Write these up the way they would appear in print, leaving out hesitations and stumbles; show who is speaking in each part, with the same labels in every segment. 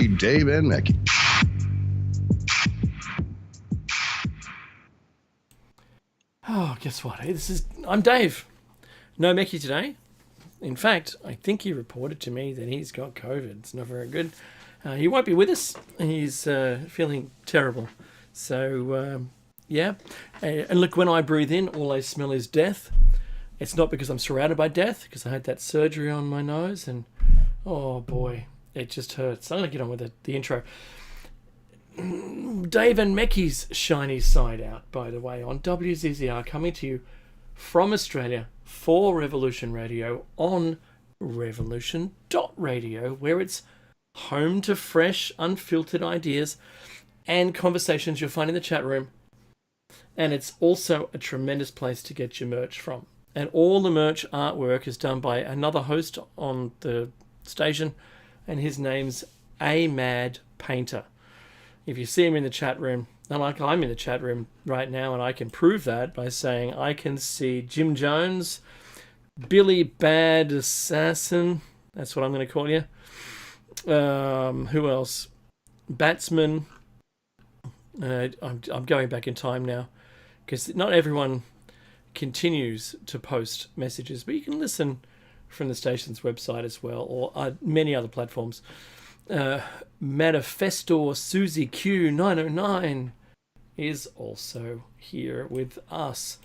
Speaker 1: Hey, Dave and Mackie.
Speaker 2: Oh, guess what? Hey, I'm Dave. No Mackie today. In fact, I think he reported to me that he's got COVID. It's not very good. He won't be with us. He's feeling terrible. So, yeah. And look, when I breathe in, all I smell is death. It's not because I'm surrounded by death, because I had that surgery on my nose, and oh boy, it just hurts. I'm going to get on with the intro. Dave and Mackie's shiny side out, by the way, on WZZR, coming to you from Australia for Revolution Radio on revolution.radio, where it's home to fresh, unfiltered ideas and conversations you'll find in the chat room. And it's also a tremendous place to get your merch from. And all the merch artwork is done by another host on the station, and his name's A Mad Painter. If you see him in the chat room, and like I'm in the chat room right now, and I can prove that by saying I can see Jim Jones, Billy Bad Assassin, that's what I'm going to call you. Who else? Batsman. I'm going back in time now, because not everyone continues to post messages, but you can listen from the station's website as well, or many other platforms. Manifestor Susie Q909 is also here with us.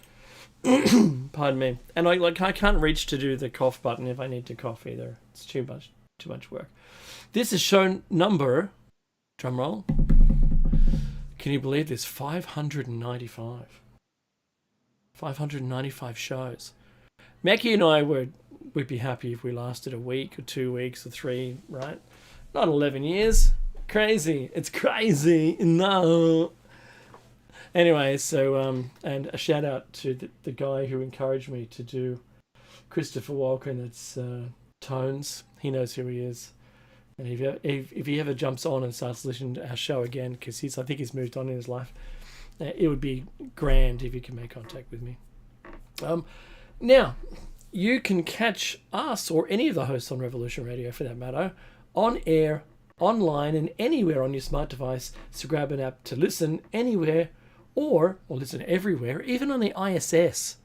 Speaker 2: Pardon me. And I can't reach to do the cough button if I need to cough either. It's too much work. This is show number, drum roll. Can you believe this? 595. 595 shows. Mackie and I would be happy if we lasted a week or 2 weeks or 3, right? Not 11 years. Crazy. It's crazy. No. Anyway, so, and a shout out to the guy who encouraged me to do Christopher Walken. It's Tones. He knows who he is. And if he ever jumps on and starts listening to our show again, because I think he's moved on in his life, it would be grand if you can make contact with me. Now, you can catch us, or any of the hosts on Revolution Radio for that matter, on air, online, and anywhere on your smart device. So grab an app to listen anywhere or listen everywhere, even on the ISS.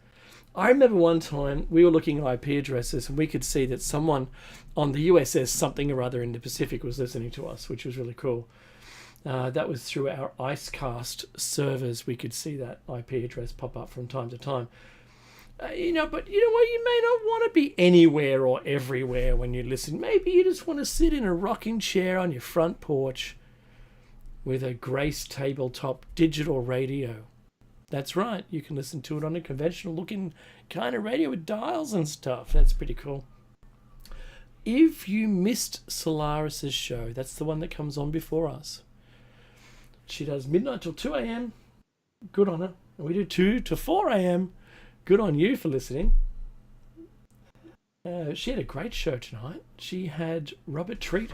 Speaker 2: I remember one time we were looking at IP addresses and we could see that someone on the USS something or other in the Pacific was listening to us, which was really cool. That was through our IceCast servers. We could see that IP address pop up from time to time. But you know what? You may not want to be anywhere or everywhere when you listen. Maybe you just want to sit in a rocking chair on your front porch with a Grace tabletop digital radio. That's right. You can listen to it on a conventional looking kind of radio with dials and stuff. That's pretty cool. If you missed Solaris's show, that's the one that comes on before us. She does midnight till 2 a.m. Good on her. And we do 2 to 4 a.m. Good on you for listening. She had a great show tonight. She had Robert Treat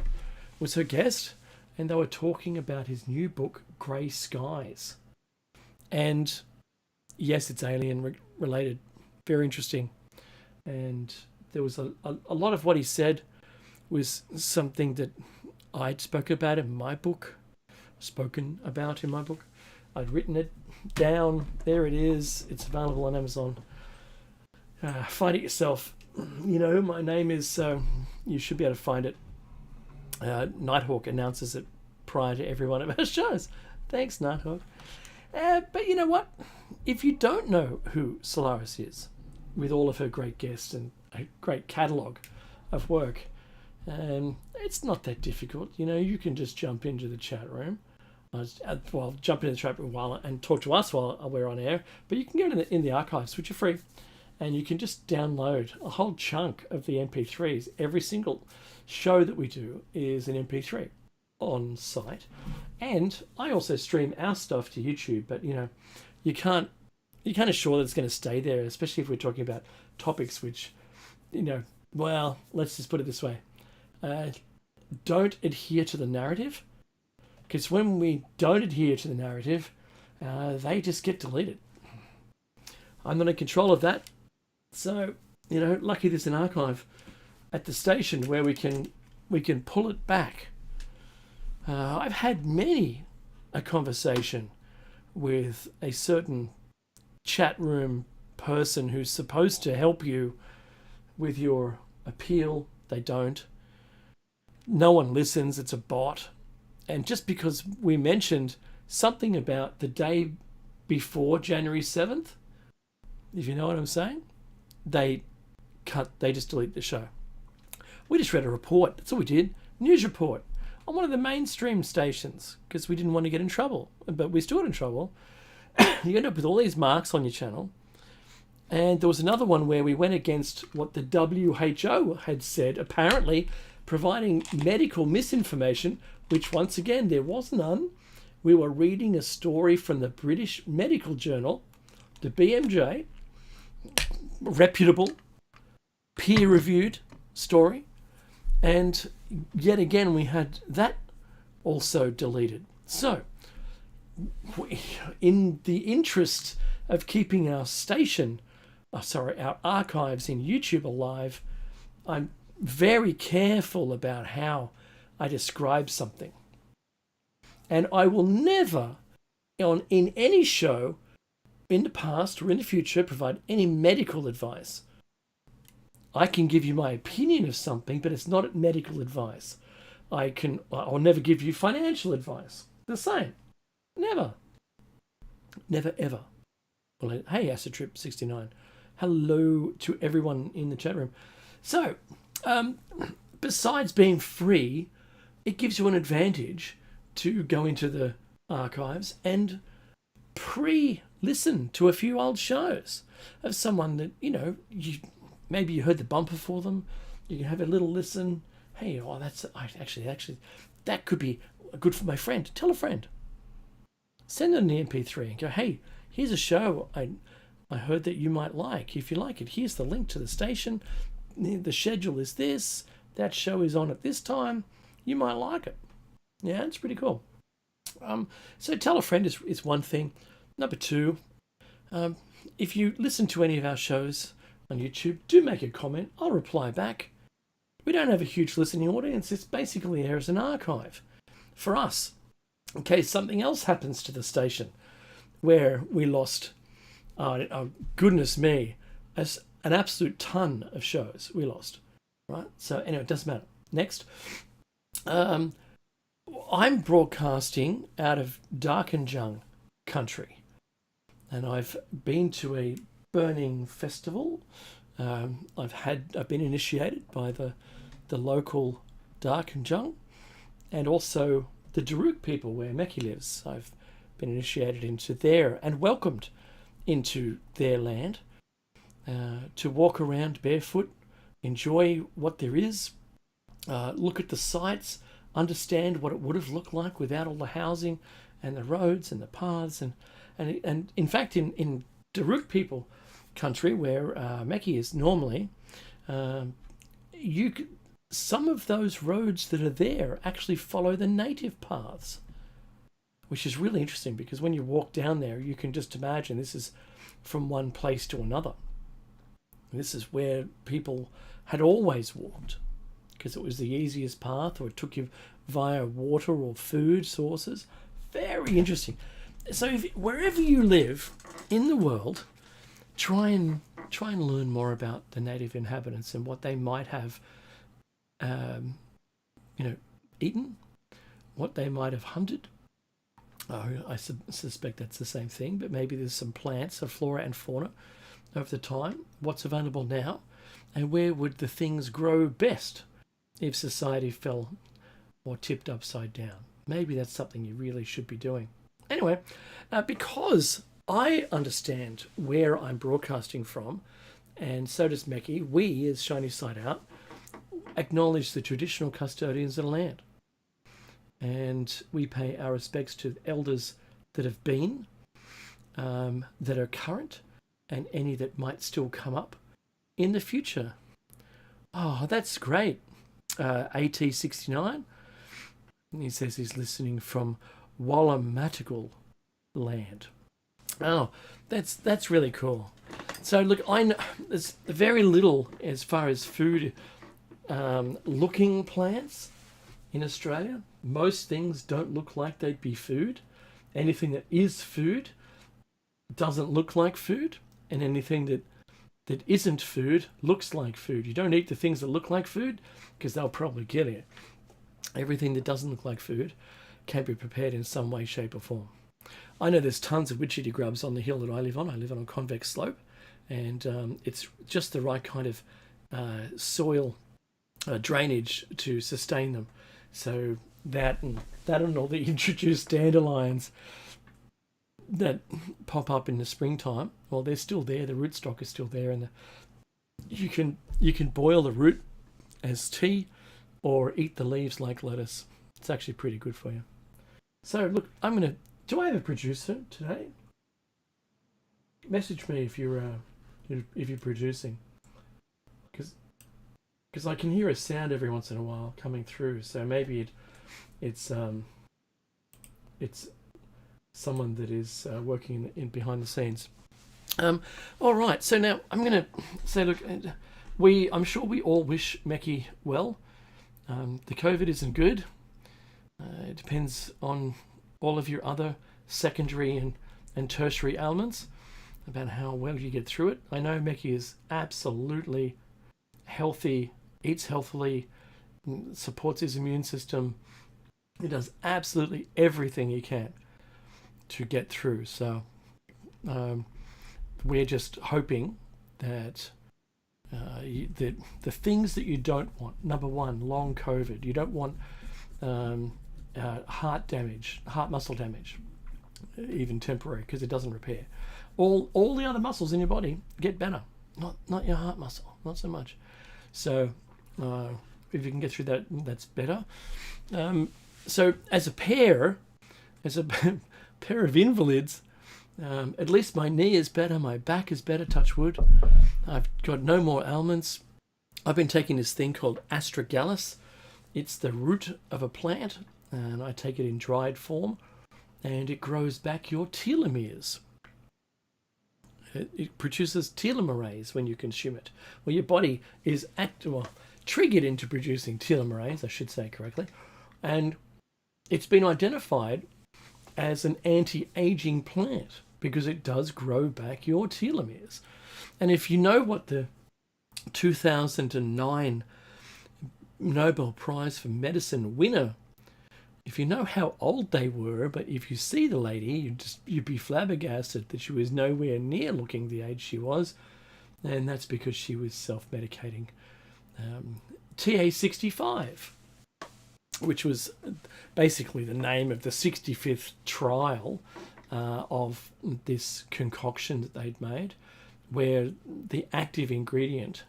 Speaker 2: was her guest, and they were talking about his new book, Grey Skies. And yes, it's alien related. Very interesting. And there was a lot of what he said was something that I'd spoken about in my book. I'd written it down. There it is. It's available on Amazon. Find it yourself. My name is, you should be able to find it. Nighthawk announces it prior to every one of our shows. Thanks, Nighthawk. But you know what? If you don't know who Solaris is, with all of her great guests and a great catalogue of work, it's not that difficult. You can just jump into the chat room. Jump into the chat room and talk to us while we're on air. But you can go in the archives, which are free, and you can just download a whole chunk of the MP3s. Every single show that we do is an MP3 on site, and I also stream our stuff to YouTube. But you can't assure that it's going to stay there, especially if we're talking about topics which, let's just put it this way: don't adhere to the narrative, because when we don't adhere to the narrative, they just get deleted. I'm not in control of that, so lucky there's an archive at the station where we can pull it back I've had many a conversation with a certain chat room person who's supposed to help you with your appeal. They don't. No one listens. It's a bot. And just because we mentioned something about the day before January 7th, if you know what I'm saying, they just delete the show. We just read a report. That's all we did. News report on one of the mainstream stations because we didn't want to get in trouble. But we still got in trouble. You end up with all these marks on your channel. And there was another one where we went against what the WHO had said, apparently providing medical misinformation, which once again, there was none. We were reading a story from the British Medical Journal, the BMJ, reputable, peer-reviewed story. And yet again, we had that also deleted. So, in the interest of keeping our station, our archives in YouTube alive, I'm very careful about how I describe something. And I will never, in any show, in the past or in the future, provide any medical advice. I can give you my opinion of something, but it's not medical advice. I'll never give you financial advice. The same. Never. Never, ever. Well, hey, Acid Trip 69. Hello to everyone in the chat room. So, besides being free, it gives you an advantage to go into the archives and pre-listen to a few old shows of someone that, maybe you heard the bumper for them. You can have a little listen. Hey, actually, that could be good for my friend. Tell a friend. Send them an MP3 and go, hey, here's a show I heard that you might like. If you like it, here's the link to the station. The schedule is this. That show is on at this time. You might like it. Yeah, it's pretty cool. So tell a friend is one thing. Number two, if you listen to any of our shows on YouTube, do make a comment. I'll reply back. We don't have a huge listening audience. It's basically there as an archive for us in case something else happens to the station where we lost, goodness me, as an absolute ton of shows we lost, right? So anyway, it doesn't matter. Next, I'm broadcasting out of Darkinjung country, and I've been to a burning festival. I've been initiated by the local Darkinjung, and also the Daruk people where Meki lives. I've been initiated into there and welcomed into their land to walk around barefoot, enjoy what there is, look at the sights, understand what it would have looked like without all the housing and the roads and the paths and in fact in Daruk people country where Meki is normally, some of those roads that are there actually follow the native paths, which is really interesting because when you walk down there, you can just imagine this is from one place to another. This is where people had always walked because it was the easiest path, or it took you via water or food sources. Very interesting. So wherever you live in the world, try and learn more about the native inhabitants and what they might have eaten, what they might have hunted. I suspect that's the same thing, but maybe there's some plants of flora and fauna over the time, what's available now, and where would the things grow best if society fell or tipped upside down. Maybe that's something you really should be doing. Anyway, because I understand where I'm broadcasting from, and so does Meki, we as Shiny Side Out acknowledge the traditional custodians of the land. And we pay our respects to elders that have been, that are current, and any that might still come up in the future. Oh, that's great. AT69, he says he's listening from Wallamatigal land. Oh, that's really cool. So look, I know there's very little as far as food looking plants in Australia. Most things don't look like they'd be food. Anything that is food doesn't look like food, and anything that isn't food looks like food. You don't eat the things that look like food because they'll probably kill you. Everything that doesn't look like food can be prepared in some way, shape or form. I know there's tons of witchetty grubs on the hill that I live on. I live on a convex slope, and it's just the right kind of soil drainage to sustain them. So that and all the introduced dandelions that pop up in the springtime, well, they're still there. The rootstock is still there, and you can boil the root as tea or eat the leaves like lettuce. It's actually pretty good for you. So look, do I have a producer today? Message me if you're producing, because I can hear a sound every once in a while coming through. So maybe it's someone that is working in behind the scenes. All right. So now I'm going to say, look, I'm sure we all wish Meki well. The COVID isn't good. It depends on all of your other secondary and tertiary ailments about how well you get through it. I know Meki is absolutely healthy, eats healthily, supports his immune system. He does absolutely everything he can to get through. So we're just hoping that the things that you don't want, number one, long COVID. You don't want heart muscle damage, even temporary, because it doesn't repair. All the other muscles in your body get better, not your heart muscle, not so much. So if you can get through that, that's better. So as a pair of invalids, at least my knee is better, my back is better, touch wood. I've got no more ailments. I've been taking this thing called astragalus. It's the root of a plant, and I take it in dried form, and it grows back your telomeres. It produces telomerase when you consume it. Well, your body is triggered into producing telomerase, I should say correctly, and it's been identified as an anti-aging plant because it does grow back your telomeres. And if you know what the 2009 Nobel Prize for Medicine winner, if you know how old they were, but if you see the lady, you'd be flabbergasted that she was nowhere near looking the age she was, and that's because she was self-medicating TA65, which was basically the name of the 65th trial of this concoction that they'd made, where the active ingredient,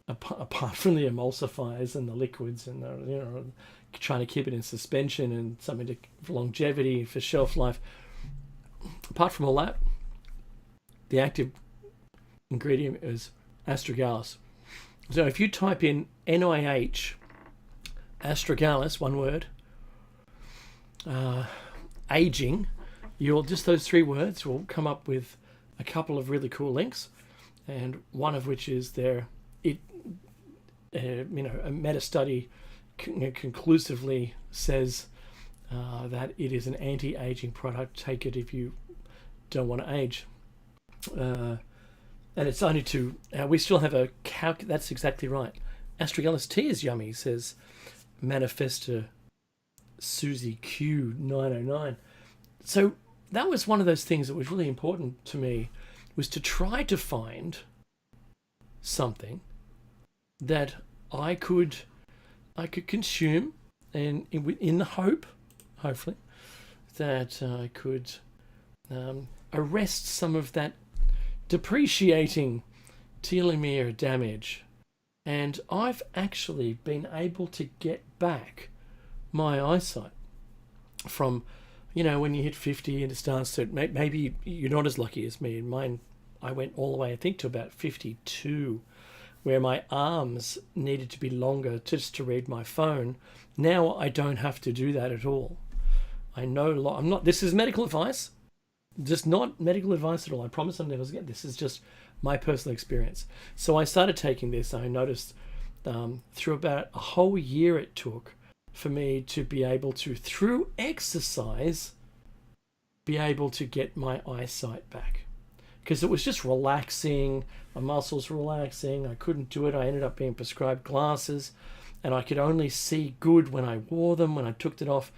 Speaker 2: apart from the emulsifiers and the liquids and the, trying to keep it in suspension and something for longevity, for shelf life, apart from all that, the active ingredient is astragalus. So if you type in NIH astragalus, one word, aging, just those three words will come up with a couple of really cool links, and one of which is a meta study conclusively says that it is an anti-aging product. Take it if you don't want to age. And it's only we still have a that's exactly right. Astragalus tea is yummy, says Manifesta Susie Q909. So that was one of those things that was really important to me, was to try to find something that I could consume, and in the hope, hopefully, that I could arrest some of that depreciating telomere damage. And I've actually been able to get back my eyesight from, when you hit 50 and it starts to, maybe you're not as lucky as me. Mine, I went all the way, I think, to about 52, where my arms needed to be longer just to read my phone. Now I don't have to do that at all. I'm not, this is medical advice, just not medical advice at all. I promise I'm never again. This is just my personal experience. So I started taking this, and I noticed through about a whole year it took for me to be able to, through exercise, be able to get my eyesight back. Because it was just relaxing, my muscles were relaxing, I couldn't do it. I ended up being prescribed glasses, and I could only see good when I wore them. When I took it off,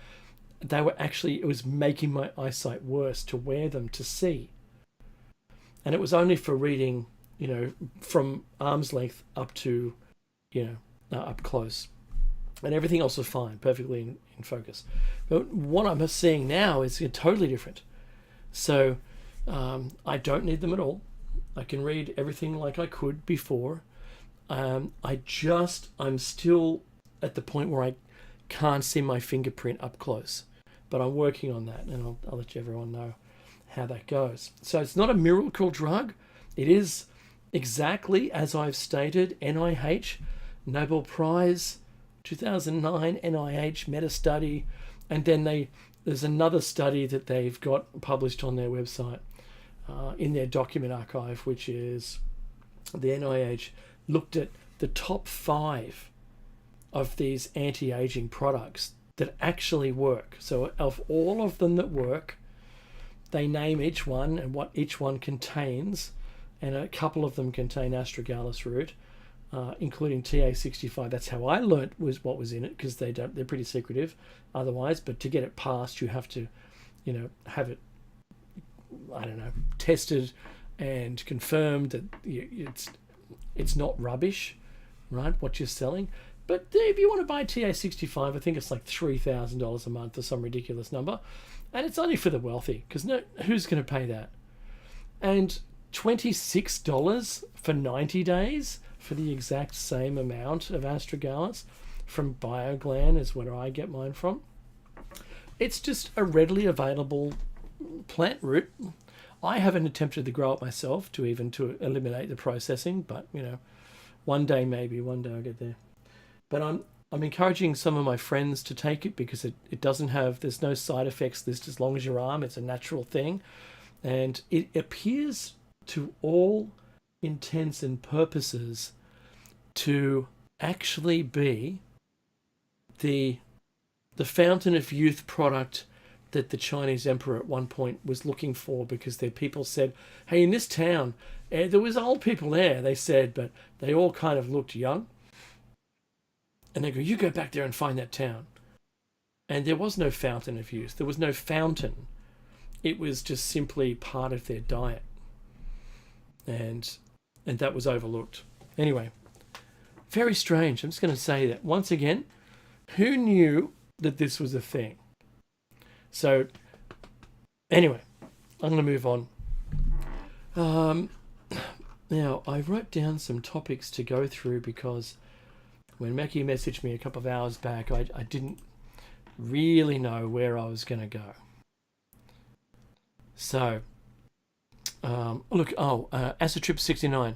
Speaker 2: they were actually, it was making my eyesight worse to wear them to see. And it was only for reading, from arm's length up to, up close. And everything else was fine, perfectly in focus. But what I'm seeing now is totally different. So I don't need them at all. I can read everything like I could before. I'm still at the point where I can't see my fingerprint up close. But I'm working on that, and I'll let everyone know how that goes. So it's not a miracle drug. It is exactly as I've stated, NIH, Nobel Prize, 2009 NIH meta-study, and then there's another study that they've got published on their website in their document archive, which is the NIH looked at the top 5 of these anti-aging products that actually work. So of all of them that work, they name each one and what each one contains, and a couple of them contain astragalus root, including TA65. That's how I learnt was what was in it, because they're pretty secretive otherwise. But to get it passed, you have to, have it, tested and confirmed that it's not rubbish, right? What you're selling. But if you want to buy TA65, I think it's like $3,000 a month or some ridiculous number, and it's only for the wealthy, because who's going to pay that? And $26 for 90 days for the exact same amount of astragalus from BioGlan is where I get mine from. It's just a readily available plant root. I haven't attempted to grow it myself to eliminate the processing, but one day I'll get there. But I'm encouraging some of my friends to take it, because there's no side effects list as long as your arm. It's a natural thing, and it appears to all intents and purposes to actually be the fountain of youth product that the Chinese emperor at one point was looking for, because their people said, hey, in this town, there was old people there, they said, but they all kind of looked young. And they go, you go back there and find that town. And there was no fountain of youth. There was no fountain. It was just simply part of their diet. And that was overlooked. Anyway, very strange. I'm just going to say that once again, who knew that this was a thing? So anyway, I'm going to move on. Now, I wrote down some topics to go through, because when Mackie messaged me a couple of hours back, I didn't really know where I was going to go. So, Acitrip 69.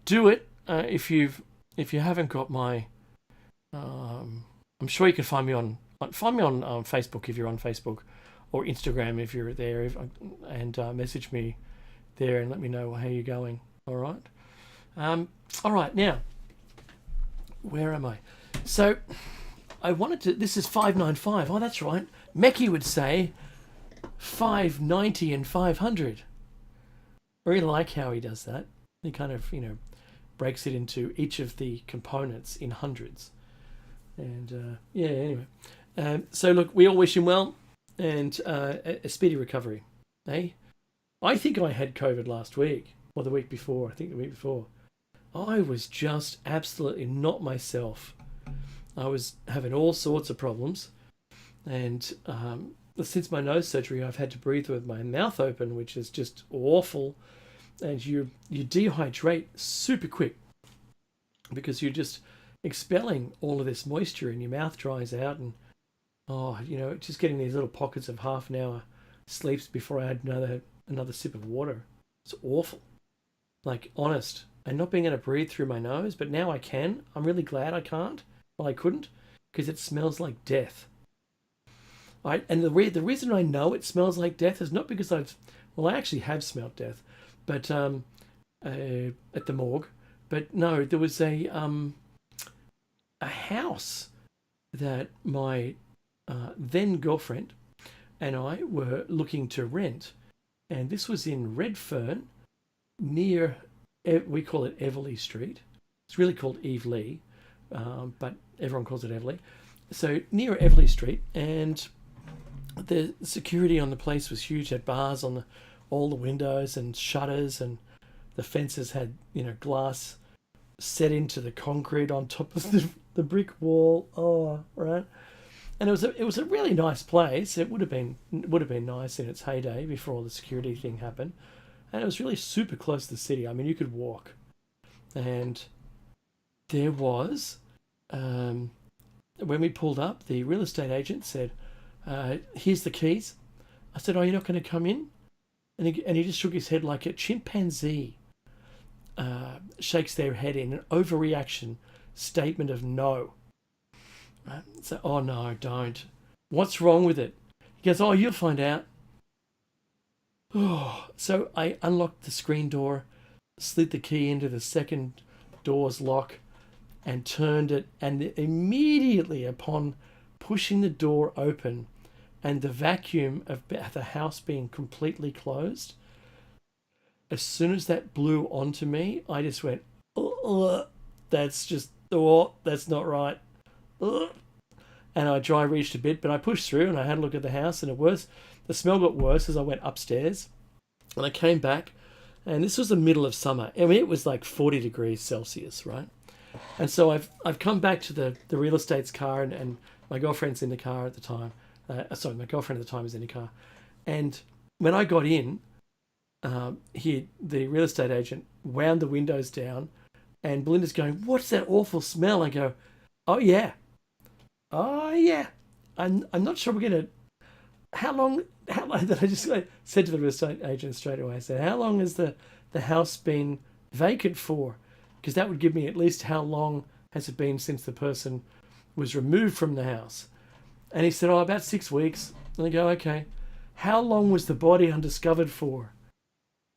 Speaker 2: Do it if you haven't got my. I'm sure you can find me on Facebook if you're on Facebook, or Instagram if you're there, and message me there and let me know how you're going. All right. All right. Now, where am I? So, I wanted to. This is 595. Oh, that's right. Meckie would say 590 and 500. I really like how he does that. He kind of, breaks it into each of the components in hundreds. And anyway. So look, we all wish him well, and a speedy recovery. Eh? I think I had COVID last week, or the week before. I think the week before. I was just absolutely not myself. I was having all sorts of problems, and since my nose surgery, I've had to breathe with my mouth open, which is just awful. And you dehydrate super quick, because you're just expelling all of this moisture, and your mouth dries out, and just getting these little pockets of half an hour sleeps before I had another sip of water. It's awful, like honest, and not being able to breathe through my nose. But now I can. I'm really glad I can't. Well, I couldn't, because it smells like death. And the reason I know it smells like death is not because I actually have smelled death, but at the morgue. But no, there was a house that my then girlfriend and I were looking to rent, and this was in Redfern, near, we call it Everleigh Street. It's really called Eve Lee, but everyone calls it Everleigh. So near Everleigh Street, and the security on the place was huge. Had bars on all the windows and shutters, and the fences had glass set into the concrete on top of the brick wall. Oh, right. And it was a really nice place. It would have been nice in its heyday before all the security thing happened, and it was really super close to the city. I mean, you could walk, and there was when we pulled up, the real estate agent said, "Here's the keys." I said, "Oh, you're not going to come in?" And he just shook his head like a chimpanzee shakes their head in an overreaction statement of no. Right? So, "Oh no, don't. What's wrong with it?" He goes, "Oh, you'll find out." Oh, so I unlocked the screen door, slid the key into the second door's lock, and turned it, and immediately upon pushing the door open and the vacuum of the house being completely closed, as soon as that blew onto me, I just went, that's not right. And I dry reached a bit, but I pushed through and I had a look at the house, and the smell got worse as I went upstairs. And I came back, and this was the middle of summer. I mean, it was like 40 degrees Celsius, right? And so I've come back to the real estate's car, and my girlfriend's in the car at the time. My girlfriend at the time was in the car. And when I got in, the real estate agent wound the windows down, and Belinda's going, "What's that awful smell?" I go, "Oh yeah. I'm not sure we're going to... How long that I just said to the real estate agent straight away, I said, "How long has the house been vacant for? Because that would give me at least how long has it been since the person was removed from the house." And he said, "Oh, about 6 weeks." And I go, "Okay. How long was the body undiscovered for?"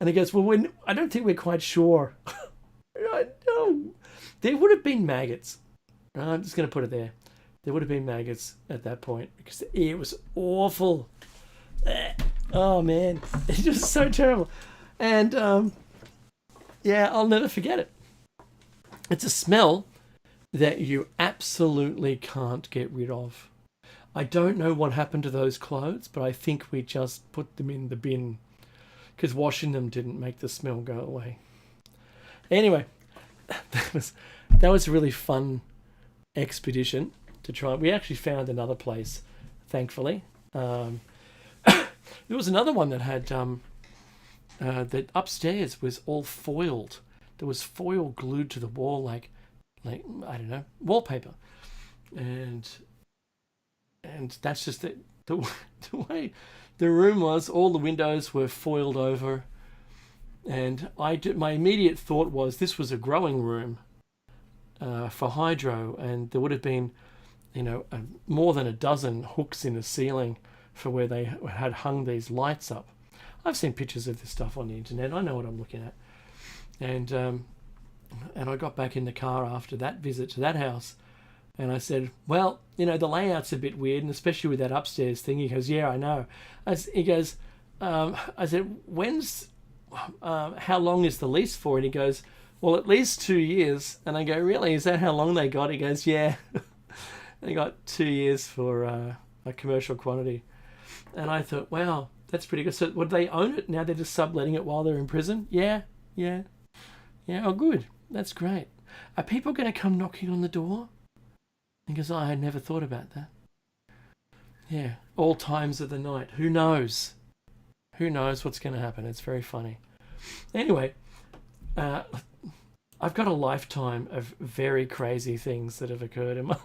Speaker 2: And he goes, "Well, I don't think we're quite sure." No. There would have been maggots. I'm just going to put it there. There would have been maggots at that point because it was awful. Oh, man. It's just so terrible. And, I'll never forget it. It's a smell that you absolutely can't get rid of. I don't know what happened to those clothes, but I think we just put them in the bin because washing them didn't make the smell go away. Anyway, that was a really fun expedition to try. We actually found another place, thankfully. There was another one that had that upstairs was all foiled. There was foil glued to the wall, like I don't know, wallpaper, and that's just the way the room was. All the windows were foiled over, and my immediate thought was this was a growing room for hydro, and there would have been, more than a dozen hooks in the ceiling for where they had hung these lights up. I've seen pictures of this stuff on the internet. I know what I'm looking at. And I got back in the car after that visit to that house, and I said, "Well, the layout's a bit weird, and especially with that upstairs thing." He goes, "Yeah, I know." He goes, I said, "How long is the lease for?" And he goes, "Well, at least 2 years." And I go, "Really? Is that how long they got?" He goes, "Yeah." They got 2 years for a commercial quantity. And I thought, wow, that's pretty good. So would they own it? Now they're just subletting it while they're in prison? Yeah. Oh, good. That's great. Are people going to come knocking on the door? Because I had never thought about that. Yeah, all times of the night. Who knows? Who knows what's going to happen? It's very funny. Anyway, I've got a lifetime of very crazy things that have occurred in my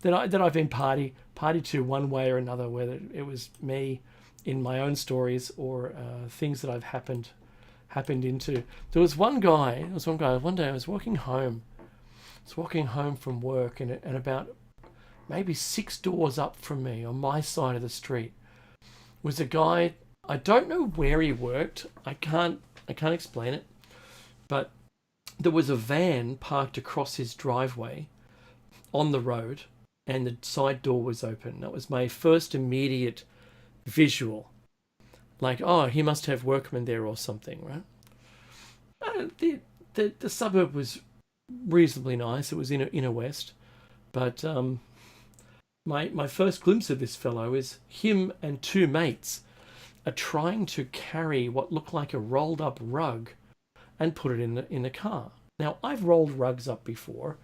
Speaker 2: that I've been party to one way or another, whether it was me in my own stories or things that I've happened into. There was one day I was walking home. From work, and about maybe 6 doors up from me on my side of the street was a guy. I don't know where he worked. I can't explain it. But there was a van parked across his driveway, on the road and the side door was open. That was my first immediate visual. Like, oh, he must have workmen there or something, right? The suburb was reasonably nice. It was inner west. But my first glimpse of this fellow is him and two mates are trying to carry what looked like a rolled up rug and put it in the car. Now, I've rolled rugs up before,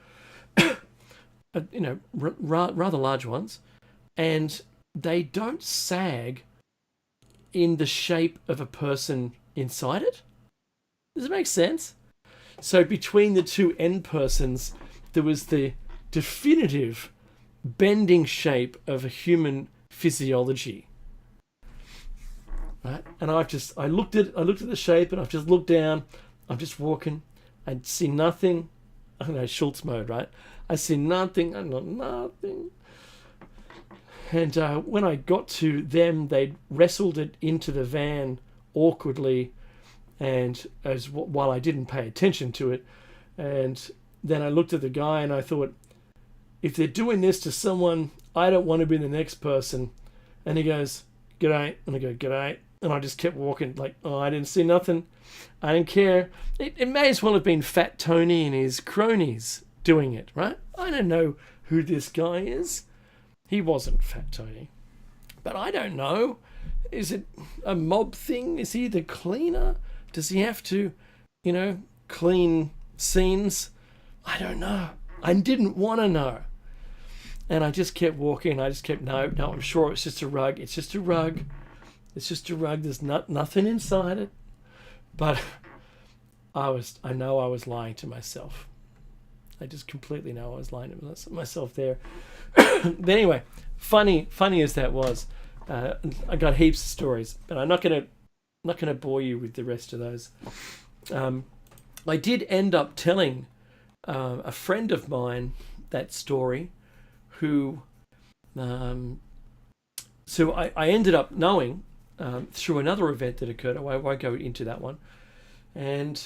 Speaker 2: rather large ones, and they don't sag in the shape of a person inside it. Does it make sense? So between the two end persons, there was the definitive bending shape of a human physiology. Right? And I looked at the shape, and I've just looked down. I'm just walking. I see nothing. I know, Schultz mode, right? I see nothing. I know nothing. And when I got to them, they'd wrestled it into the van awkwardly, and while I didn't pay attention to it. And then I looked at the guy and I thought, if they're doing this to someone, I don't want to be the next person. And he goes, "G'day," and I go, "G'day," and I just kept walking like, oh, I didn't see nothing. I didn't care. It may as well have been Fat Tony and his cronies doing it, right? I don't know who this guy is. He wasn't Fat Tony. But I don't know. Is it a mob thing? Is he the cleaner? Does he have to, clean scenes? I don't know. I didn't want to know. And I just kept walking. I just kept, no, I'm sure it's just a rug. It's just a rug. It's just a rug. There's nothing inside it. But I know I was lying to myself. I just completely know I was lying to myself there. But anyway, funny as that was, I got heaps of stories, but I'm not gonna bore you with the rest of those. I did end up telling a friend of mine that story, who, so I ended up knowing through another event that occurred. I won't go into that one, and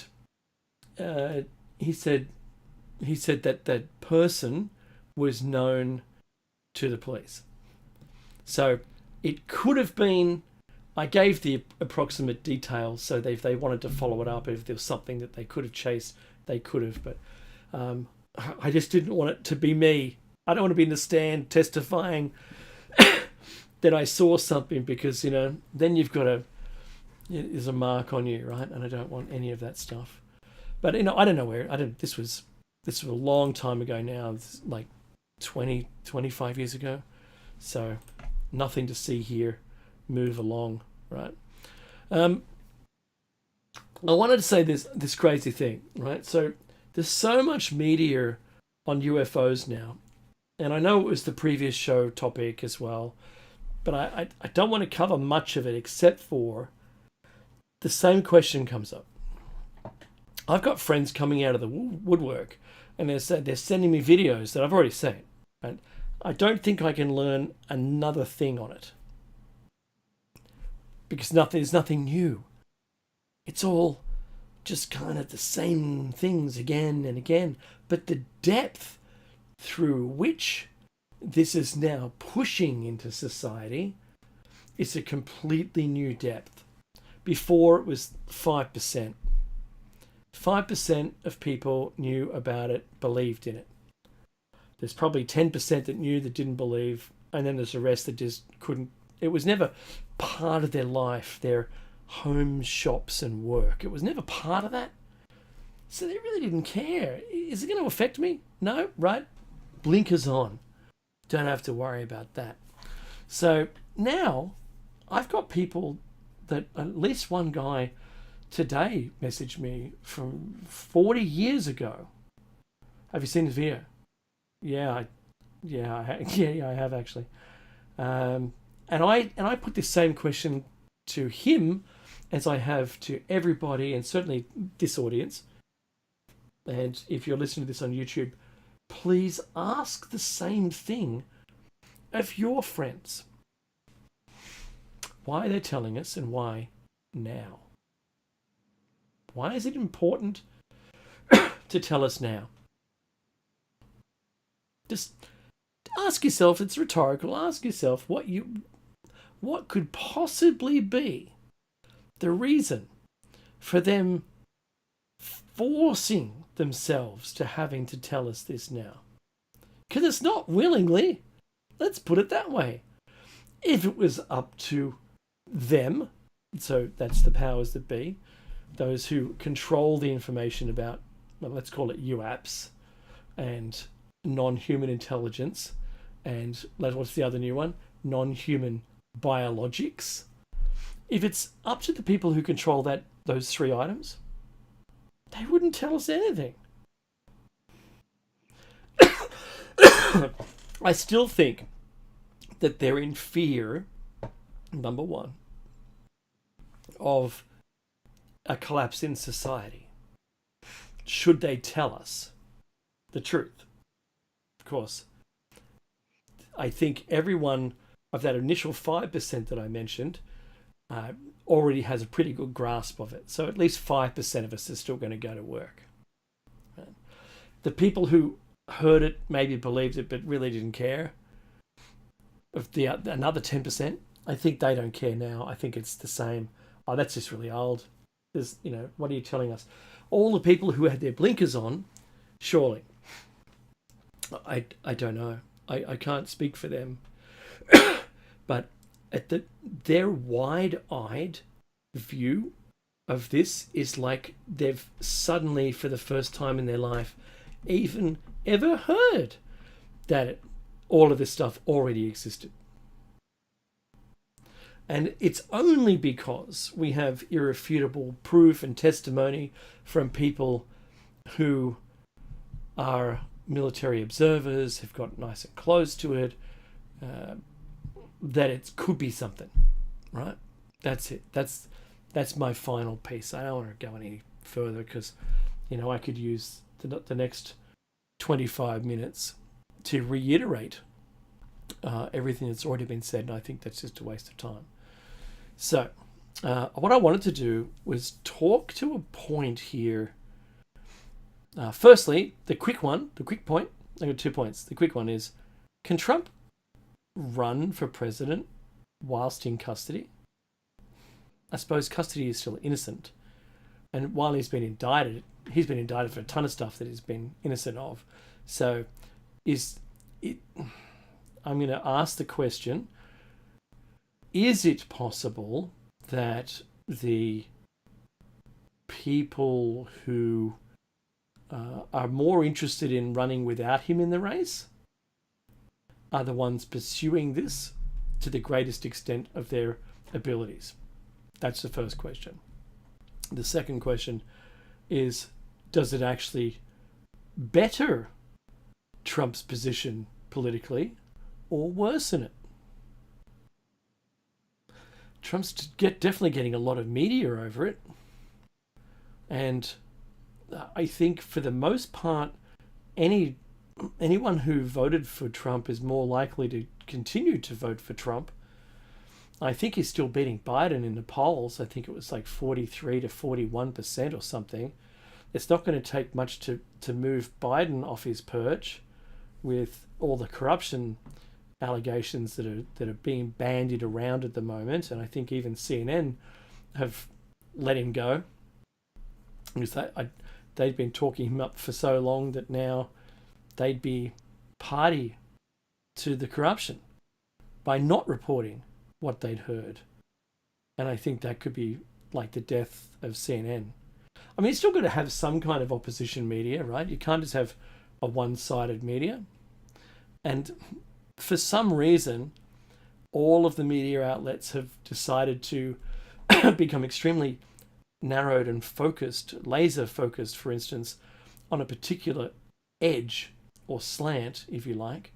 Speaker 2: he said that that person was known to the police. So it could have been, I gave the approximate details, so if they wanted to follow it up, if there was something that they could have chased, they could have, but I just didn't want it to be me. I don't want to be in the stand testifying that I saw something, because, then you've got there's a mark on you, right? And I don't want any of that stuff. But, I don't know where, this was a long time ago now, like 20, 25 years ago. So nothing to see here. Move along, right? I wanted to say this crazy thing, right? So there's so much media on UFOs now, and I know it was the previous show topic as well, but I don't want to cover much of it, except for the same question comes up. I've got friends coming out of the woodwork, and they're sending me videos that I've already seen, and I don't think I can learn another thing on it, because there's nothing new. It's all just kind of the same things again and again. But the depth through which this is now pushing into society is a completely new depth. Before, it was 5%. 5% of people knew about it, believed in it. There's probably 10% that knew, that didn't believe, and then there's the rest that just couldn't. It was never part of their life, their home, shops and work. It was never part of that. So they really didn't care. Is it going to affect me? No, right? Blinkers on. Don't have to worry about that. So now I've got people that, at least one guy today messaged me from 40 years ago. Have you seen this video? Yeah, I have actually. And I put this same question to him as I have to everybody, and certainly this audience. And if you're listening to this on YouTube, please ask the same thing of your friends. Why are they telling us, and why now? Why is it important to tell us now? Just ask yourself, it's rhetorical, ask yourself what could possibly be the reason for them forcing themselves to having to tell us this now. Because it's not willingly. Let's put it that way. If it was up to them, so that's the powers that be, those who control the information about, well, let's call it UAPs and non-human intelligence, and what's the other new one? Non-human biologics. If it's up to the people who control those three items, they wouldn't tell us anything. I still think that they're in fear, number one, of a collapse in society. Should they tell us the truth? Of course, I think everyone of that initial 5% that I mentioned already has a pretty good grasp of it. So at least 5% of us are still going to go to work. Right? The people who heard it, maybe believed it, but really didn't care, of another 10%, I think they don't care now. I think it's the same. Oh, that's just really old. What are you telling us? All the people who had their blinkers on, surely. I don't know. I can't speak for them. But their wide-eyed view of this is like they've suddenly, for the first time in their life, even ever heard that all of this stuff already existed. And it's only because we have irrefutable proof and testimony from people who are military observers, have got nice and close to it, that it could be something, right? That's it. That's my final piece. I don't want to go any further because, I could use the next 25 minutes to reiterate everything that's already been said, and I think that's just a waste of time. So, what I wanted to do was talk to a point here. Firstly, the quick point. I got 2 points. The quick one is, can Trump run for president whilst in custody? I suppose custody is still innocent. And while he's been indicted for a ton of stuff that he's been innocent of. So, I'm going to ask the question, is it possible that the people who are more interested in running without him in the race are the ones pursuing this to the greatest extent of their abilities? That's the first question. The second question is, does it actually better Trump's position politically or worsen it? Trump's definitely getting a lot of media over it. And I think for the most part, anyone who voted for Trump is more likely to continue to vote for Trump. I think he's still beating Biden in the polls. I think it was like 43 to 41% or something. It's not going to take much to move Biden off his perch with all the corruption allegations that are being bandied around at the moment. And I think even CNN have let him go, because they'd been talking him up for so long that now they'd be party to the corruption by not reporting what they'd heard. And I think that could be like the death of CNN. I mean, it's still got to have some kind of opposition media, right? You can't just have a one-sided media. And for some reason, all of the media outlets have decided to become extremely narrowed and focused, laser focused, for instance, on a particular edge or slant, if you like.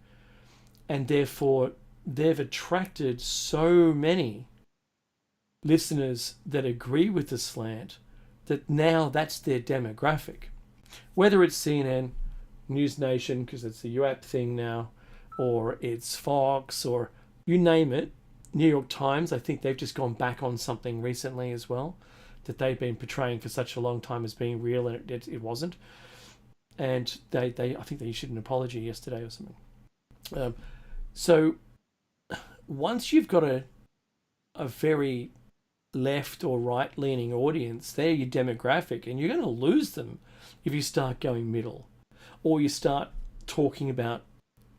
Speaker 2: And therefore, they've attracted so many listeners that agree with the slant that now that's their demographic. Whether it's CNN, News Nation, because it's the UAP thing now, or it's Fox, or you name it, New York Times, I think they've just gone back on something recently as well that they've been portraying for such a long time as being real, and it wasn't. And they I think they issued an apology yesterday or something. So once you've got a very left or right leaning audience, they're your demographic, and you're going to lose them if you start going middle or you start talking about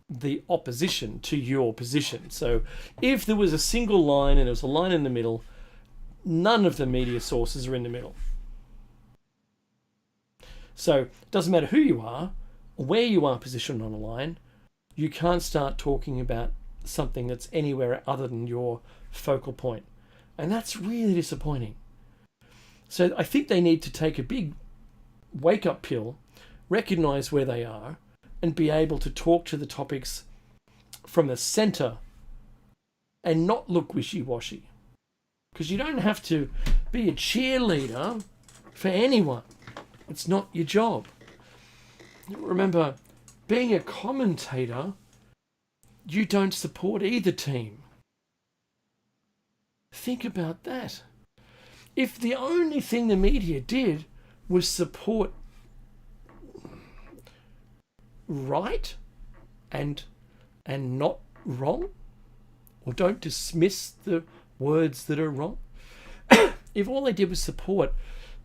Speaker 2: the opposition to your position. So if there was a single line and there was a line in the middle, none of the media sources are in the middle. So it doesn't matter who you are or where you are positioned on a line, you can't start talking about something that's anywhere other than your focal point. And that's really disappointing. So I think they need to take a big wake-up pill, recognize where they are, and be able to talk to the topics from the center and not look wishy-washy. Because you don't have to be a cheerleader for anyone. It's not your job. Remember, being a commentator, you don't support either team. Think about that. If the only thing the media did was support right and not wrong, or don't dismiss the words that are wrong, if all they did was support,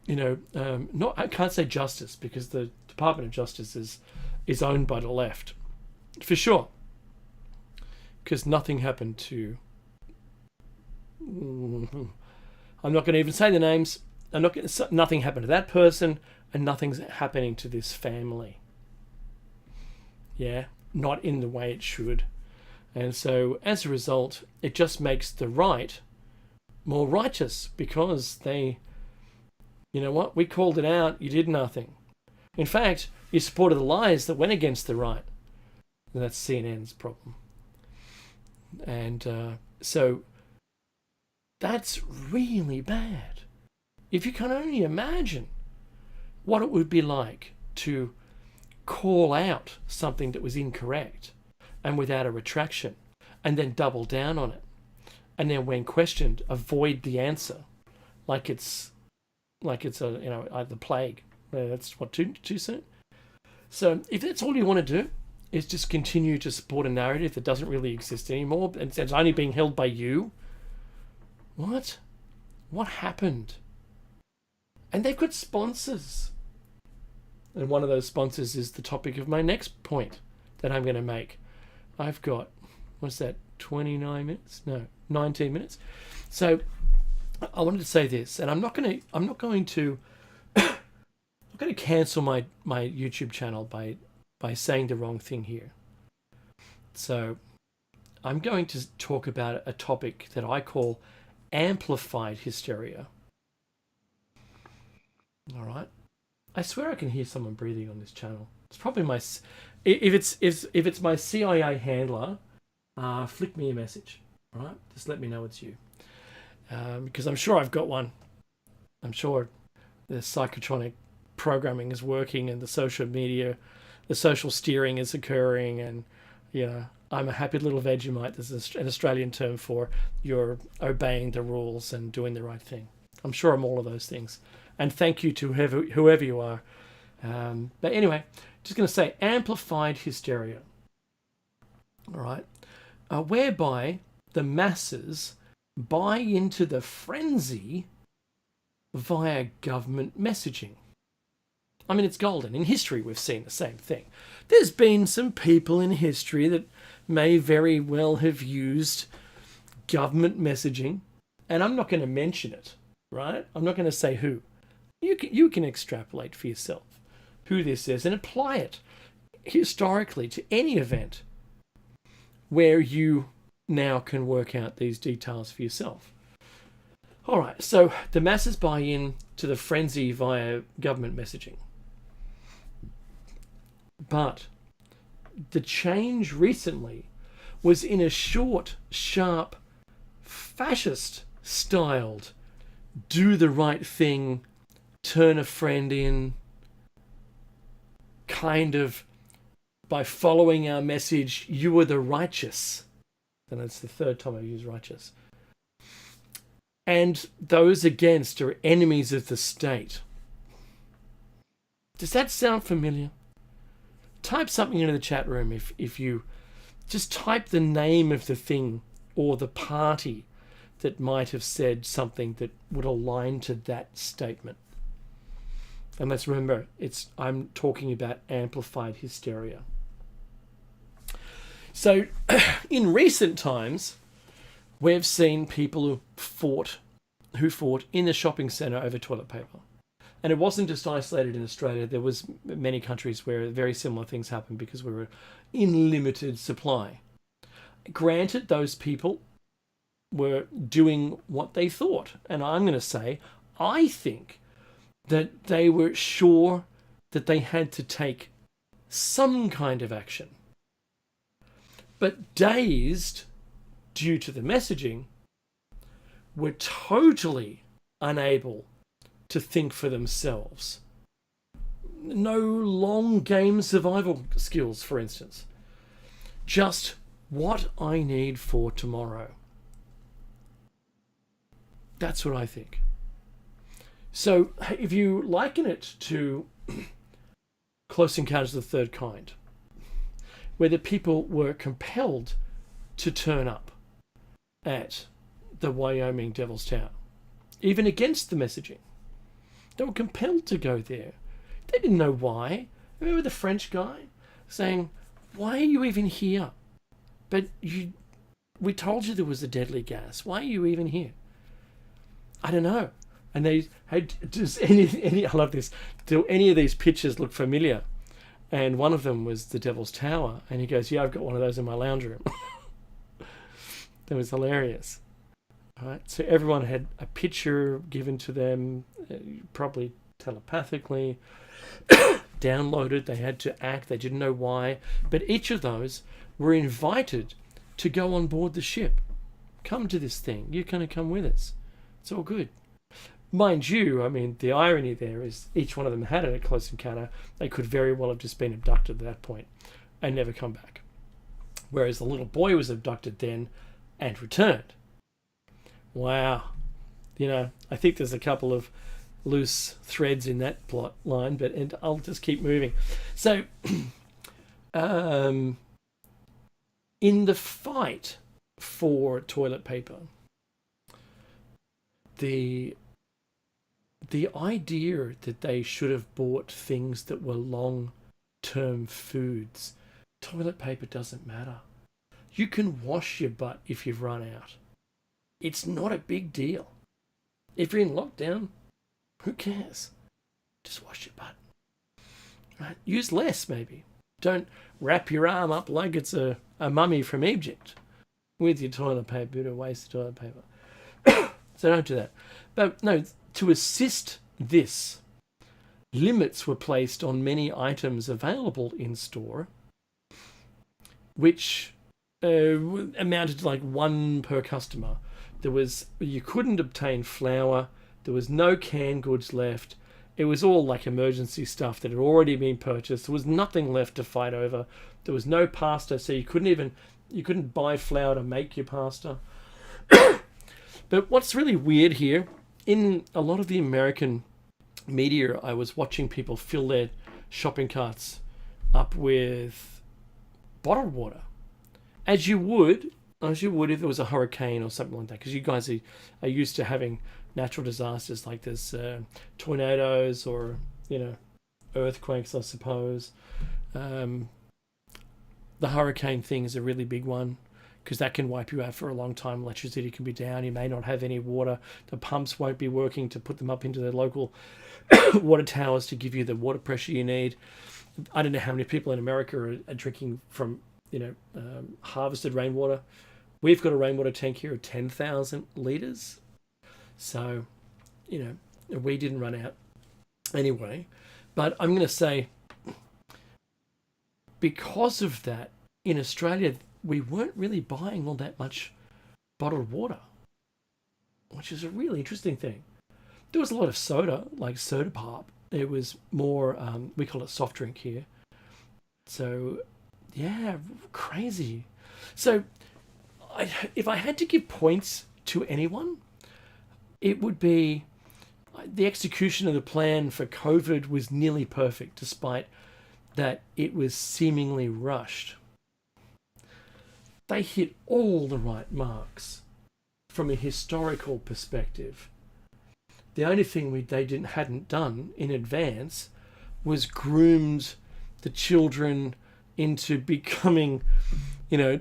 Speaker 2: I can't say justice, because the Department of Justice is owned by the left, for sure, because nothing happened to. I'm not going to even say the names. Nothing happened to that person, and nothing's happening to this family. Yeah, not in the way it should. And so as a result, it just makes the right more righteous, because they, you know what, we called it out, you did nothing. In fact, you supported the lies that went against the right. And that's CNN's problem. And so that's really bad. If you can only imagine what it would be like to call out something that was incorrect and without a retraction, and then double down on it, and then when questioned, avoid the answer, like it's the plague. That's what, too soon. So if that's all you want to do, is just continue to support a narrative that doesn't really exist anymore, and it's only being held by you. What happened? And they've got sponsors. And one of those sponsors is the topic of my next point that I'm going to make. I've got, what's that, 29 minutes? No, 19 minutes. So I wanted to say this, and I'm not going to cancel my YouTube channel by saying the wrong thing here. So I'm going to talk about a topic that I call amplified hysteria. All right. I swear I can hear someone breathing on this channel. It's probably my, if it's my CIA handler, flick me a message. All right, just let me know it's you, because I'm sure I've got one. I'm sure the psychotronic programming is working, and the social media, the social steering is occurring, and I'm a happy little Vegemite. This is an Australian term for you're obeying the rules and doing the right thing. I'm sure I'm all of those things. And thank you to whoever you are. But anyway, just going to say amplified hysteria. All right. Whereby the masses buy into the frenzy via government messaging. I mean, it's golden. In history, we've seen the same thing. There's been some people in history that may very well have used government messaging, and I'm not going to mention it, right? I'm not going to say who. You can extrapolate for yourself who this is and apply it historically to any event where you now can work out these details for yourself. All right, so the masses buy in to the frenzy via government messaging. But the change recently was in a short, sharp, fascist-styled, do the right thing, turn a friend in, kind of, by following our message, you are the righteous. And it's the third time I use righteous. And those against are enemies of the state. Does that sound familiar? Type something into the chat room if you just type the name of the thing or the party that might have said something that would align to that statement. And let's remember, I'm talking about amplified hysteria. So in recent times, we've seen people who fought in the shopping centre over toilet paper. And it wasn't just isolated in Australia. There was many countries where very similar things happened because we were in limited supply. Granted, those people were doing what they thought. And I'm going to say, I think that they were sure that they had to take some kind of action. But dazed due to the messaging, were totally unable to think for themselves. No long game survival skills, for instance. Just what I need for tomorrow. That's what I think. So if you liken it to Close Encounters of the Third Kind, where the people were compelled to turn up at the Wyoming Devil's Tower, even against the messaging. They were compelled to go there. They didn't know why. Remember the French guy saying, "Why are you even here? But we told you there was a deadly gas. Why are you even here?" I don't know. And they had, does any I love this. Do any of these pictures look familiar? And one of them was the Devil's Tower. And he goes, "Yeah, I've got one of those in my lounge room." That was hilarious. All right, so everyone had a picture given to them, probably telepathically, downloaded. They had to act. They didn't know why. But each of those were invited to go on board the ship. Come to this thing. You're going to come with us. It's all good. Mind you, I mean, the irony there is each one of them had a close encounter. They could very well have just been abducted at that point and never come back. Whereas the little boy was abducted then and returned. Wow. You know, I think there's a couple of loose threads in that plot line, but I'll just keep moving. So, in the fight for toilet paper, the idea that they should have bought things that were long-term foods, toilet paper doesn't matter. You can wash your butt if you've run out. It's not a big deal. If you're in lockdown, who cares? Just wash your butt. Right? Use less, maybe. Don't wrap your arm up like it's a mummy from Egypt with your toilet paper. Bit of waste of toilet paper. So don't do that. But no, to assist this, limits were placed on many items available in store, which amounted to like one per customer. You couldn't obtain flour. There was no canned goods left. It was all like emergency stuff that had already been purchased. There was nothing left to fight over. There was no pasta, so you couldn't buy flour to make your pasta. But what's really weird here, in a lot of the American media, I was watching people fill their shopping carts up with bottled water, as you would if there was a hurricane or something like that, because you guys are used to having natural disasters like this, tornadoes or earthquakes, I suppose. The hurricane thing is a really big one, because that can wipe you out for a long time. Electricity can be down. You may not have any water. The pumps won't be working to put them up into the local water towers to give you the water pressure you need. I don't know how many people in America are drinking from harvested rainwater. We've got a rainwater tank here of 10,000 litres. So, we didn't run out anyway. But I'm going to say, because of that, in Australia, we weren't really buying all that much bottled water, which is a really interesting thing. There was a lot of soda, like soda pop. It was more, we call it soft drink here. So, yeah, crazy. So, if I had to give points to anyone, it would be the execution of the plan for COVID was nearly perfect, despite that it was seemingly rushed. they hit all the right marks from a historical perspective. The only thing they hadn't done in advance was groomed the children into becoming,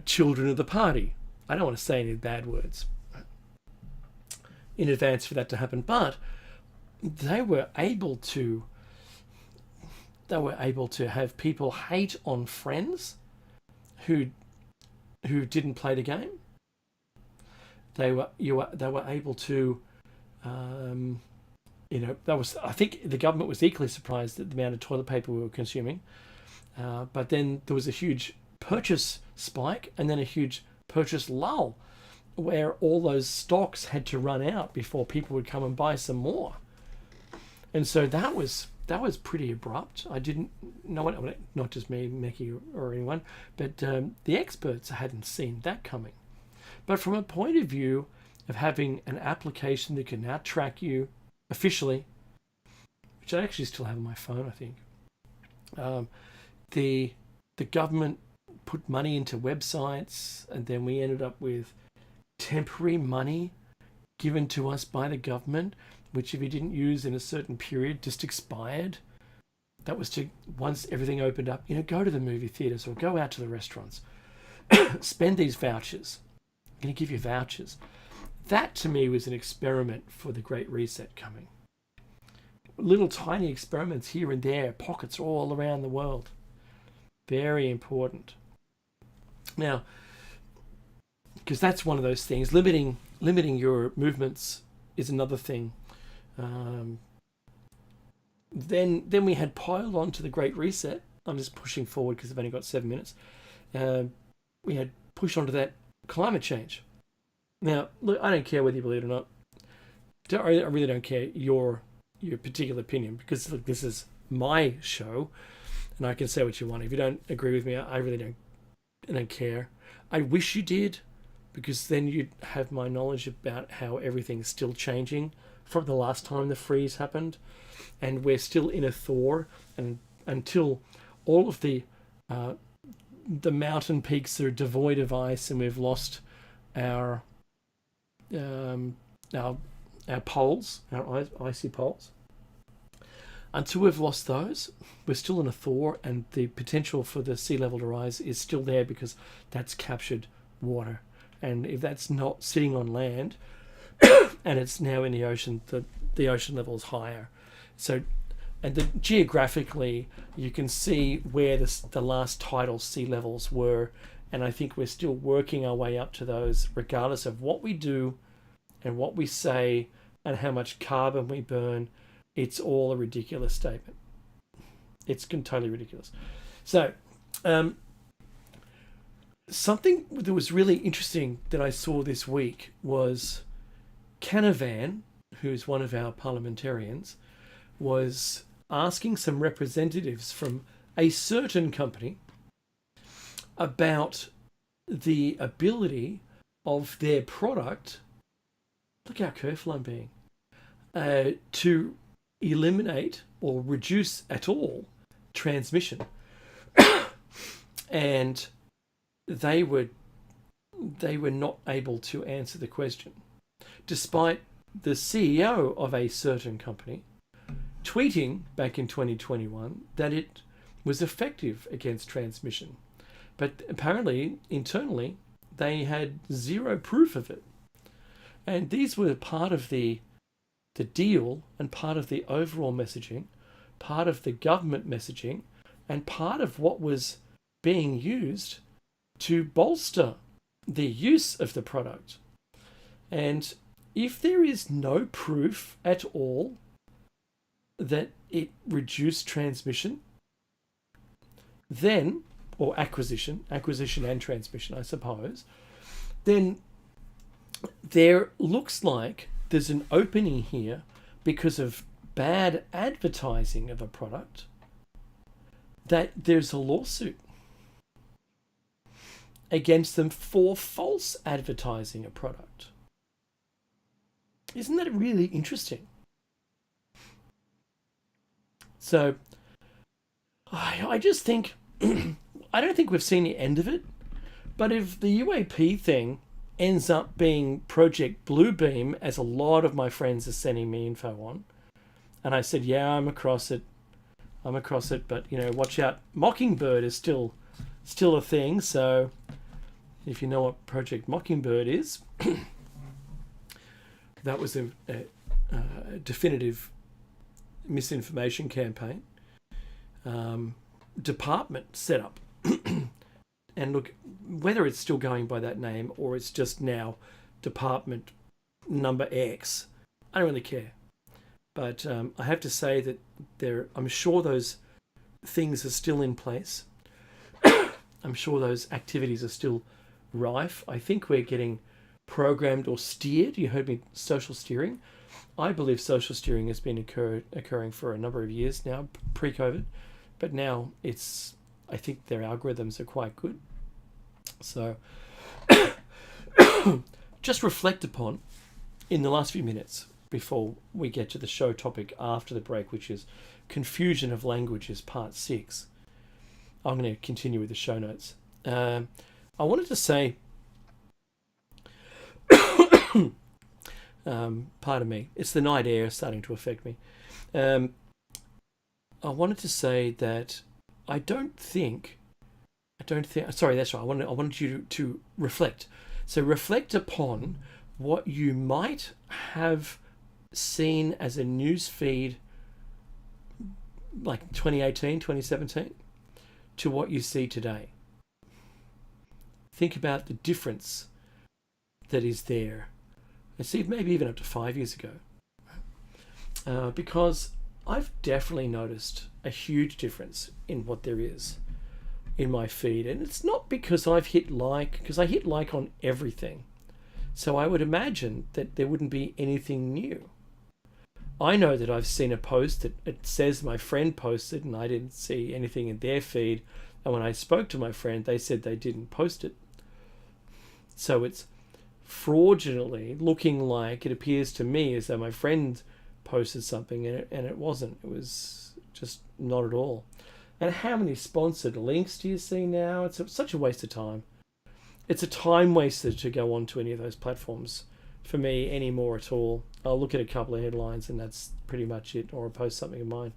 Speaker 2: children of the party. I don't want to say any bad words in advance for that to happen, but they were able to have people hate on friends who didn't play the game. They were able to, I think the government was equally surprised at the amount of toilet paper we were consuming. But then there was a huge purchase spike and then a huge purchase lull where all those stocks had to run out before people would come and buy some more. And so that was pretty abrupt. I didn't know it, not just me, Meki, or anyone, but the experts hadn't seen that coming. But from a point of view of having an application that can now track you officially, which I actually still have on my phone, I think, the government put money into websites, and then we ended up with temporary money given to us by the government, which if you didn't use in a certain period just expired. That was to, once everything opened up, go to the movie theaters or go out to the restaurants, spend these vouchers. I'm going to give you vouchers. That to me was an experiment for the Great Reset coming. Little tiny experiments here and there, pockets all around the world. Very important. Now, because that's one of those things, limiting your movements is another thing. Then we had piled on to the Great Reset. I'm just pushing forward because I've only got 7 minutes. We had pushed onto that climate change. Now, look, I don't care whether you believe it or not. I really don't care your particular opinion, because look, this is my show, and I can say what you want. If you don't agree with me, I really don't care. I wish you did, because then you'd have my knowledge about how everything's still changing from the last time the freeze happened, and we're still in a thaw, and until all of the mountain peaks are devoid of ice and we've lost our poles, our icy poles. Until we've lost those, we're still in a thaw, and the potential for the sea level to rise is still there because that's captured water. And if that's not sitting on land and it's now in the ocean, the ocean level is higher. So, and geographically, you can see where the last tidal sea levels were, and I think we're still working our way up to those, regardless of what we do and what we say and how much carbon we burn. It's all a ridiculous statement. It's totally ridiculous. So, something that was really interesting that I saw this week was Canavan, who's one of our parliamentarians, was asking some representatives from a certain company about the ability of their product, look how careful I'm being, to eliminate or reduce at all transmission. And they were not able to answer the question, despite the CEO of a certain company tweeting back in 2021 that it was effective against transmission. But apparently, internally, they had zero proof of it. And these were part of the deal and part of the overall messaging, part of the government messaging, and part of what was being used to bolster the use of the product. And if there is no proof at all that it reduced transmission, then, or acquisition and transmission, I suppose, then there looks like there's an opening here because of bad advertising of a product, that there's a lawsuit against them for false advertising a product. Isn't that really interesting? So I just think, I don't think we've seen the end of it, But if the UAP thing ends up being Project Bluebeam, as a lot of my friends are sending me info on, and I said, yeah, I'm across it, but watch out, Mockingbird is still a thing. So if you know what Project Mockingbird is, that was a definitive misinformation campaign, department set up. And look, whether it's still going by that name or it's just now Department Number X, I don't really care. But I have to say that I'm sure those things are still in place. I'm sure those activities are still rife. I think we're getting programmed or steered. You heard me, social steering. I believe social steering has been occurring for a number of years now, pre-COVID. But now I think their algorithms are quite good. So just reflect upon, in the last few minutes before we get to the show topic after the break, which is Confusion of Languages, Part 6. I'm going to continue with the show notes. I wanted to say, pardon me, it's the night air starting to affect me. I wanted to say that I don't think, sorry, that's right. I wanted you to reflect. So reflect upon what you might have seen as a news feed like 2018, 2017 to what you see today. Think about the difference that is there. I see maybe even up to 5 years ago. Because I've definitely noticed a huge difference in what there is in my feed. And it's not because I've hit like, because I hit like on everything. So I would imagine that there wouldn't be anything new. I know that I've seen a post that it says my friend posted and I didn't see anything in their feed. And when I spoke to my friend, they said they didn't post it. So it's fraudulently looking like it appears to me as though my friend posted something and it wasn't. It was just not at all. And how many sponsored links do you see now? It's such a waste of time. It's a time waster to go on to any of those platforms for me anymore at all. I'll look at a couple of headlines and that's pretty much it, or I'll post something of mine.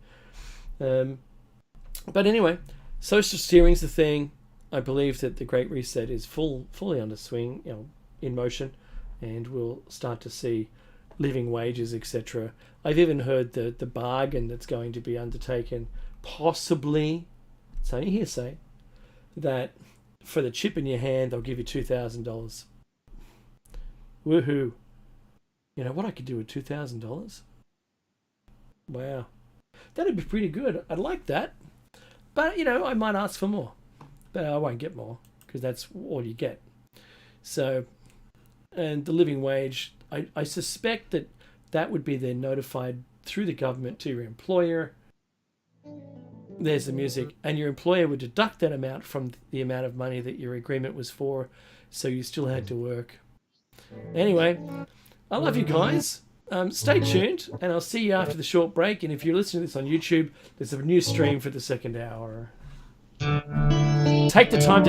Speaker 2: But anyway, social steering's the thing. I believe that the Great Reset is fully under swing, in motion, and we'll start to see living wages, etc. I've even heard the bargain that's going to be undertaken, possibly, it's only hearsay, that for the chip in your hand, they'll give you $2,000. Woohoo. You know what I could do with $2,000? Wow. That'd be pretty good. I'd like that. But, I might ask for more. But I won't get more, because that's all you get. So, and the living wage, I suspect that would be then notified through the government to your employer. There's the music. And your employer would deduct that amount from the amount of money that your agreement was for, so you still had to work. Anyway, I love you guys. Stay tuned, and I'll see you after the short break. And if you're listening to this on YouTube, there's a new stream for the second hour. Take the time to